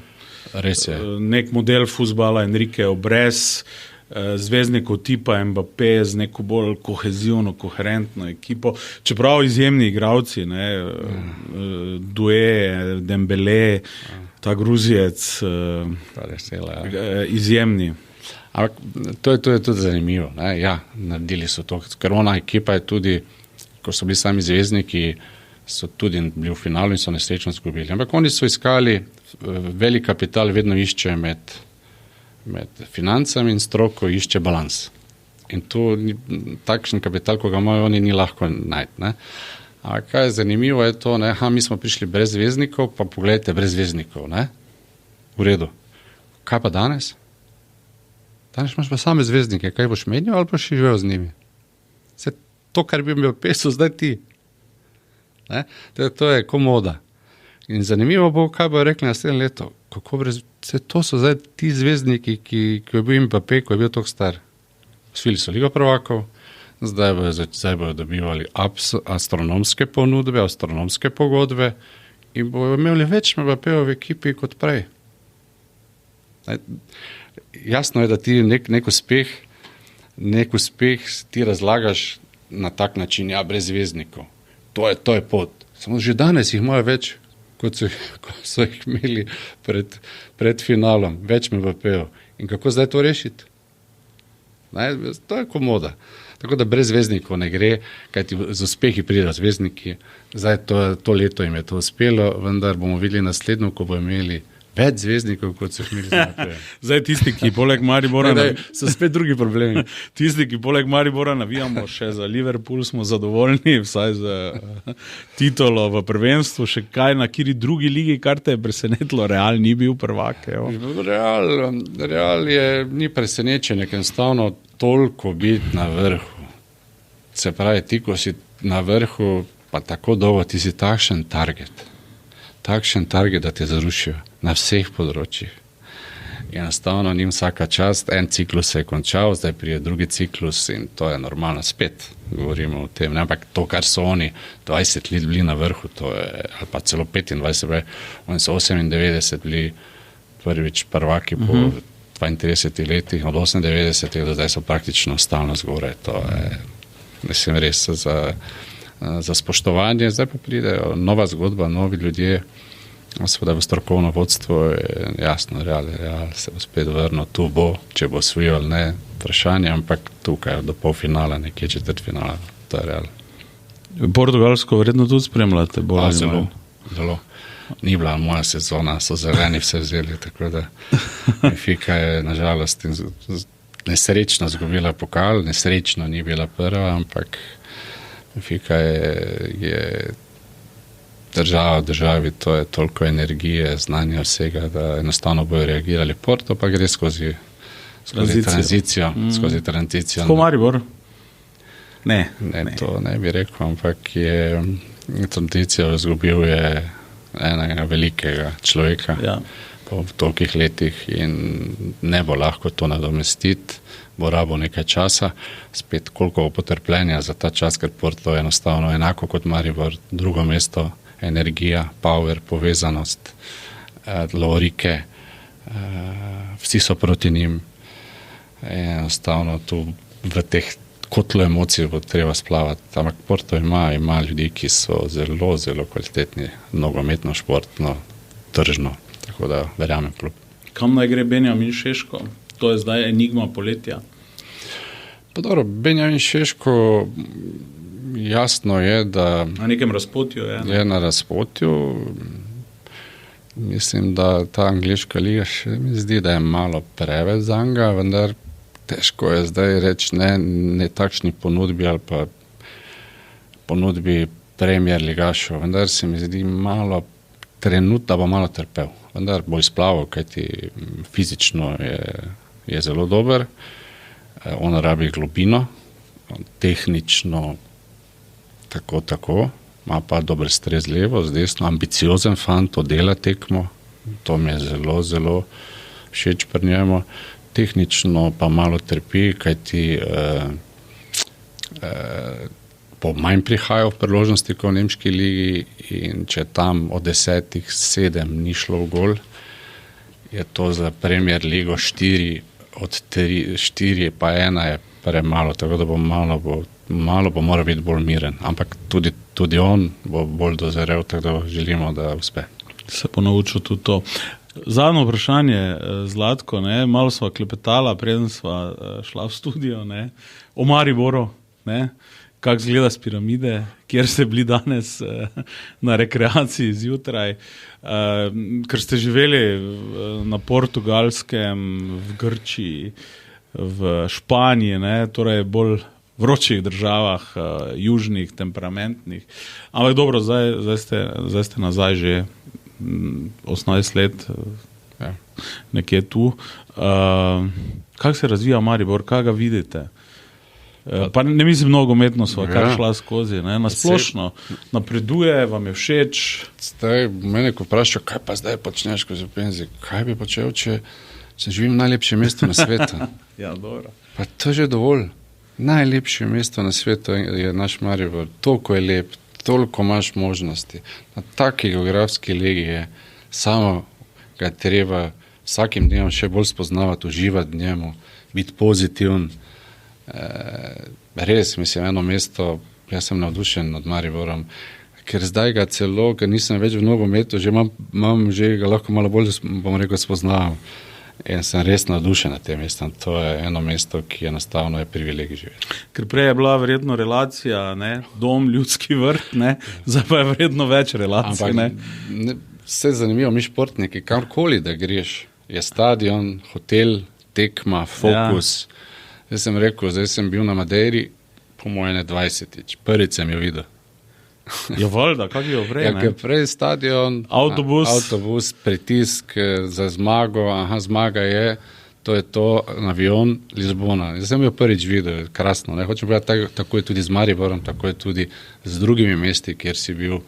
Res je. Nek model fuzbala Enrique brez zvezdnikov tipa Mbappé z neko bolj kohezivno, koherentno ekipo. Čeprav izjemni igralci, Doué, Dembélé, ta Gruzijec, izjemni. Ampak to je tudi zanimivo. Ja, naredili so to, ker ona ekipa je tudi, ko so bili sami zvezdniki, so tudi bili v finalu in so nesrečno izgubili. Ampak oni so iskali, velik kapital vedno išče med financami in stroko išče balans. In to takšen kapital, ko ga imajo oni, ni lahko najti. A kaj je zanimivo je to, mi smo prišli brez zvezdnikov, pa pogledajte, brez zvezdnikov. V redu. Kaj pa danes? Danes imaš pa same zvezdnike, kaj boš menil ali pa še živel z njimi? To, kar bi imel pesel, zdaj ti. To je komoda. In zanimivo bo, kaj bo rekli naslednje leto. To so zdaj ti zvezdniki, ki je bil Mbappé, ko je bil toliko star. Osvojili so Ligo prvakov, zdaj bodo dobivali astronomske ponudbe, astronomske pogodbe in bodo imeli več Mbappéjev v ekipi kot prej. Jasno je, da ti nek uspeh ti razlagaš na tak način, brez zvezdnikov. To je pot. Samo že danes jih imajo več, kot so jih imeli pred finalom. Več Mbappéjev. In kako zdaj to rešiti? To je komoda. Tako da brez zvezdnikov ne gre, kajti z uspehi pridejo zvezdniki. Zdaj to leto jim je to uspelo, vendar bomo videli naslednjo, ko bomo imeli več zvezdnikov, kot so imeli zdaj. Zdaj tisti, ki poleg Maribora... So spet drugi problemi. Tisti, ki poleg Maribora navijamo še za Liverpool, smo zadovoljni, vsaj za titolo v prvenstvu. Še kaj na kiri drugi ligi, kar te je presenetilo? Real ni bil prvak. Real ni presenečen, enostavno toliko biti na vrhu. Se pravi, ti, ko si na vrhu, pa tako dolgo, ti si takšen target, da te zrušijo na vseh področjih. Enostavno njim vsaka čast, en ciklus se je končal, zdaj prije drugi ciklus in to je normalno, spet govorimo o tem. Ampak to, kar so oni 20 let bili na vrhu, to je, ali pa celo 25, oni so 98 bili prvič prvaki po 32 letih, od 98 do zdaj so praktično stalno zgoraj. To je, mislim, res za spoštovanje. Zdaj pa pridejo nova zgodba, novi ljudje, seveda v strokovno vodstvo je jasno, Real se bo spet vrnil, tu bo, če bo osvojil ali ne, vprašanje, ampak tukaj do polfinala, nekje četrtfinala, to je Real. Portugalsko verjetno tudi spremljate? Zelo. Ni bila moja sezona, so zeleni vse vzeli, tako da Benfica je nažalost nesrečno izgubila pokal, nesrečno ni bila prva, ampak Benfica je država v državi, to je toliko energije, znanja vsega, da enostavno bojo reagirali. Porto pa gre skozi tranzicijo. Tako Maribor? Ne, to ne bi rekel, ampak je tranzicijo izgubil je enega velikega človeka po tolikih letih in ne bo lahko to nadomestiti, bo rabo nekaj časa, spet koliko potrpljenja za ta čas, ker Porto je enostavno enako kot Maribor, drugo mesto, energija, power, povezanost, lorike, vsi so proti njim, enostavno tu v teh kotlo emocij bo treba splavati, ampak Porto ima ljudi, ki so zelo, zelo kvalitetni, nogometno, športno, tržno, tako da verjamem klub. Kam naj gre Benjamin Šeško? To je zdaj enigma poletja. Pa dobro, Benjamin Šeško jasno je, da na nekem razpotju je na razpotju. Mislim, da ta angleška liga še mi zdi, da je malo preveč zanga, vendar težko je zdaj reči ne takšni ponudbi ali pa ponudbi Premier ligašov, vendar se mi zdi malo trenutno, da bo malo trpel, vendar bo izplaval, kajti fizično je zelo dober, on rabi globino, tehnično tako, ima pa dober stres levo, z desno, ambiciozen fant, dela tekmo, to mi je zelo, zelo všeč pri njemu. Tehnično pa malo trpi, kajti po manj prihajajo v priložnosti kot v nemški ligi in če tam od 10 7 ni šlo v gol, je to za Premier ligo 4 od 4 pa 1 je premalo, tako da bo malo bo mora biti bolj miren, ampak tudi on bo bolj dozorel, tako da želimo, da uspe. Se bo naučil tudi to. Zadnje vprašanje, Zlatko, malo sva klepetala, preden sva šla v studio, o Mariboru, kako izgleda s piramide, kjer ste bili danes na rekreaciji zjutraj, ker ste živeli na Portugalskem, v Grčiji, v Španiji, torej bolj vročih državah, južnih, temperamentnih. Ampak dobro, zdaj ste nazaj že 18 let, nekje tu. Kako se razvija Maribor, kaj ga vidite? Pa ne mislim nogometno sva kar šla skozi, nasplošno napreduje, vam je všeč? Zdaj, mene ko vprašajo, kaj pa zdaj počneš, ko si v penziji, kaj bi počel, če živim v najlepšem mestu na svetu? Ja, dobro. Pa to je že dovolj. Najlepše mesto na svetu je naš Maribor, toliko je lep, toliko imaš možnosti. Na taki geografski legi je samo ga treba vsakim dnem še bolj spoznavati, uživati v njemu, biti pozitiven. Res, mislim, eno mesto, jaz sem navdušen nad Mariborom, ker zdaj ga celo, ker nisem več v nogometu, že imam že ga lahko malo bolj, bom rekel, spoznavam. In sem res navdušen nad tem mestom. To je eno mesto, ki enostavno je privilegij živeti. Ker prej je bila verjetno relacija, dom, ljudski vrt, zdaj pa je verjetno več relacij. Ampak vse zanimivo, mi športniki, kamkoli da greš, je stadion, hotel, tekma, fokus. Zdaj sem rekel, zdaj sem bil na Madeiri, po moje 20-tič. Prvič sem jo videl. Jo valjda, kako je prej? Ja, prej stadion, avtobus, pritisk za zmago, zmaga je, to je to, avion, Lizbona. Zdaj sem jo prvič videl, krasno. Hočem povedati, tako je tudi z Mariborom, tako je tudi z drugimi mesti, kjer si bil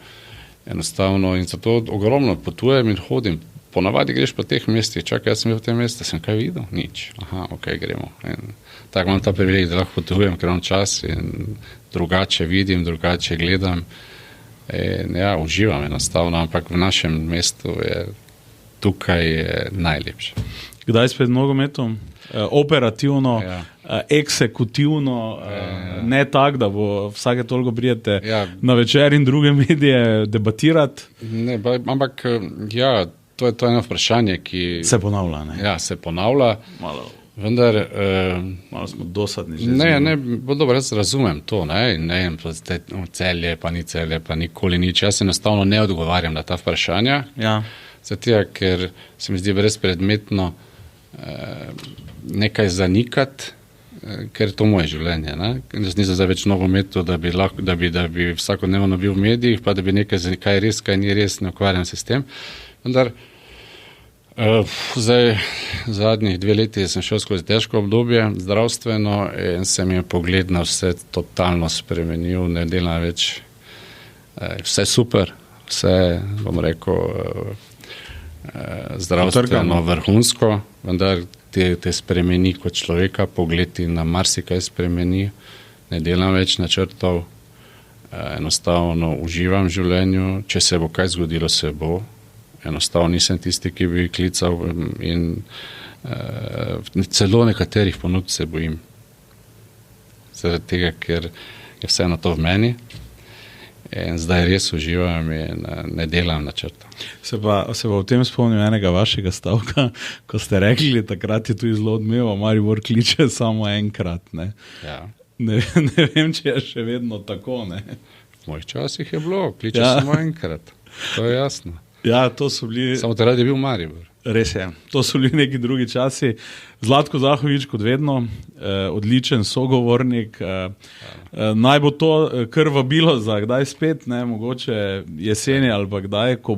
enostavno in zato ogromno potujem in hodim. Ponavadi greš po teh mestih, čakaj, jaz sem bil v tem mestu, sem kaj videl? Nič. Ok, gremo. In tako imam ta privilegij, da lahko potujem, ker imam čas in drugače vidim, drugače gledam. In uživam enostavno, ampak v našem mestu je tukaj je najlepše. Kdaj spet nogometom? Operativno, eksekutivno, ne tako, da bo vsake toliko prijete na večer in druge medije debatirati. Ne, ampak to je eno vprašanje, ki se ponavlja. Ne? Ja, se ponavlja. Malo. Vendar, malo smo dosadni. Dobro, jaz razumem to, ne, Celje, pa ni Celje, pa nikoli nič. Jaz enostavno ne odgovarjam na ta vprašanja, zato, ker se mi zdi brezpredmetno nekaj zanikati, ker je to moje življenje. Jaz nisem zdaj več nogometu, da bi vsakodnevno bil v medijih, pa da bi nekaj za kaj res, kaj ni res, ne ukvarjam se s tem. Vendar, zdaj, zadnjih 2 leti sem šel skozi težko obdobje zdravstveno in se mi je pogled na vse totalno spremenil, ne delam več, vse super, vse, bom rekel, zdravstveno vrhunsko, vendar te spremeni kot človeka, pogled ti na marsikaj spremeni, ne delam več načrtov, enostavno uživam v življenju, če se bo kaj zgodilo, se bo. Enostavno nisem tisti, ki bi klical in celo nekaterih ponudb se bojim. Zaradi tega, ker je vse na to v meni in zdaj res uživam in ne delam načrta. Se pa v tem spomnim enega vašega stavka, ko ste rekli, takrat je tu zelo odmeval, Maribor kliče samo enkrat. Ne? Ja. Ne vem, če je še vedno tako. Ne? V mojih časih je bilo, kliče samo enkrat, to je jasno. Ja, to so bili... Samo takrat je bil Maribor. Res je, to so bili neki drugi časi. Zlatko Zahovič kot vedno, odličen sogovornik. Naj bo to kar vabilo za kdaj spet, ne, mogoče jeseni ali pa kdaj, ko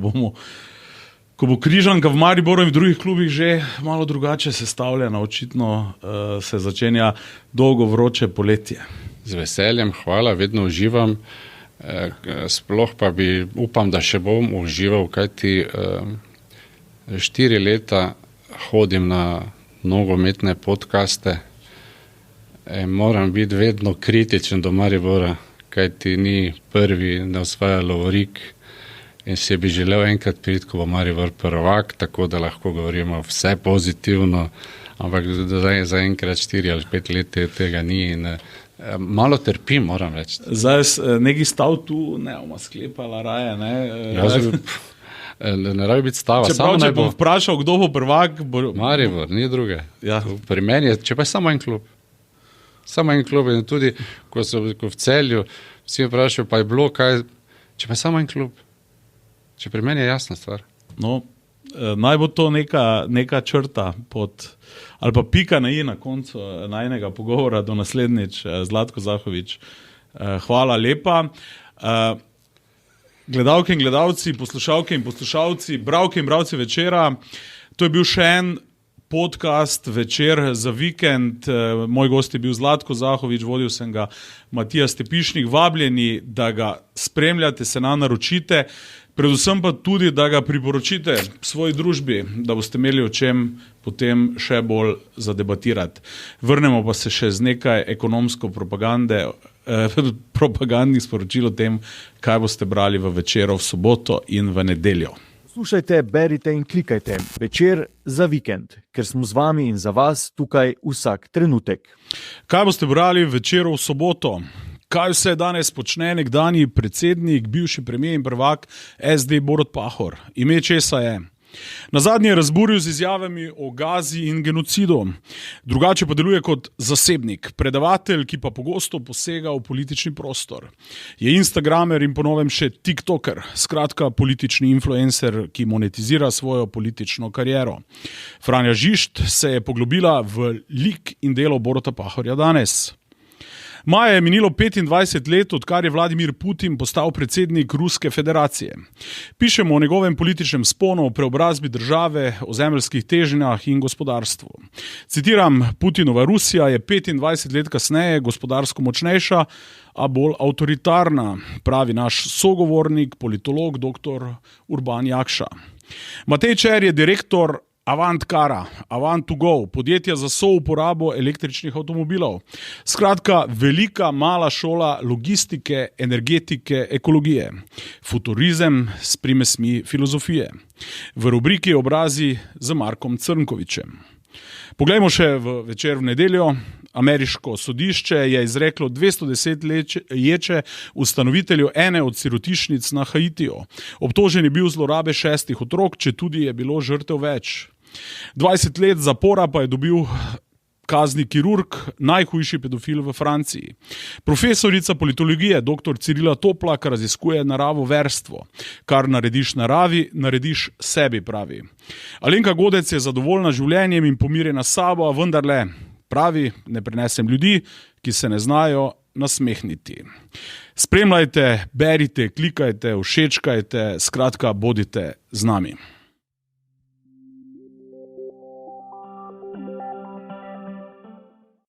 bo Križanka v Mariboru in v drugih klubih že malo drugače sestavljena, očitno se začenja dolgo vroče poletje. Z veseljem, hvala, vedno uživam. Sploh pa upam, da še bom užival, kajti 4 leta hodim na nogometne podcaste in moram biti vedno kritičen do Maribora, kajti ni prvi, ne osvaja lovorik in si bi želel enkrat priti, ko bo Maribor prvak, tako da lahko govorimo vse pozitivno, ampak za enkrat 4 ali 5 let tega ni in malo trpim, moram reči. Zdaj neki stav tu, ne bomo sklepala raje, ne? Ne rabi biti stava. Če bom vprašal, kdo bo prvak, Maribor, ni druge. Ja. Pri meni je, če pa je samo en klub. Samo en klub in tudi, ko v Celju, vsi vprašajo, pa je bilo kaj, če pa je samo en klub. Če pri meni je jasna stvar. No, naj bo to neka črta ali pa pika na i na koncu najnega pogovora, do naslednjič. Zlatko Zahovič, hvala lepa. Gledalke in gledalci, poslušalke in poslušalci, bralke in bralci večera, to je bil še en podcast Večer za vikend. Moj gost je bil Zlatko Zahovič, vodil sem ga Matija Stepišnik. Vabljeni, da ga spremljate, se naročite, predvsem pa tudi, da ga priporočite svoji družbi, da boste imeli o čem potem še bolj zadebatirati. Vrnemo pa se še z nekaj ekonomsko propagandnih sporočil o tem, kaj boste brali v Večeru v soboto in v nedeljo. Slušajte, berite in klikajte Večer za vikend, ker smo z vami in za vas tukaj vsak trenutek. Kaj boste brali v Večeru v soboto? Kaj vse danes počne nekdanji predsednik, bivši premier in prvak SD Borut Pahor? Ime česa je? Nazadnje je razburil z izjavami o Gazi in genocidu. Drugače pa deluje kot zasebnik, predavatelj, ki pa pogosto posega v politični prostor. Je instagramer in po novem še tiktoker, skratka politični influencer, ki monetizira svojo politično kariero. Franja Žižt se je poglobila v lik in delo Boruta Pahorja danes. Maja je minilo 25 let, odkar je Vladimir Putin postal predsednik Ruske federacije. Pišemo o njegovem političnem sponu, o preobrazbi države, o zemeljskih težnjah in gospodarstvu. Citiram, Putinova Rusija je 25 let kasneje gospodarsko močnejša, a bolj avtoritarna, pravi naš sogovornik, politolog dr. Urban Jakša. Matej Čer je direktor Avant Kara, Avant to Go, podjetja za souporabo električnih avtomobilov. Skratka, velika mala šola logistike, energetike, ekologije. Futurizem s primesmi filozofije. V rubriki Obrazi z Markom Crnkovičem. Poglejmo še v Večer v nedeljo. Ameriško sodišče je izreklo 210 ječe ustanovitelju ene od sirotišnic na Haitiju. Obtožen je bil zlorabe 6 otrok, četudi je bilo žrtev več. 20 let zapora pa je dobil kazni kirurg, najhujši pedofil v Franciji. Profesorica politologije dr. Cirila Toplak raziskuje naravoverstvo. Kar narediš naravi, narediš sebi, pravi. Alenka Godec je zadovoljna življenjem in pomirjena s sabo, a vendarle pravi, ne prenesem ljudi, ki se ne znajo nasmehniti. Spremljajte, berite, klikajte, všečkajte, skratka, bodite z nami.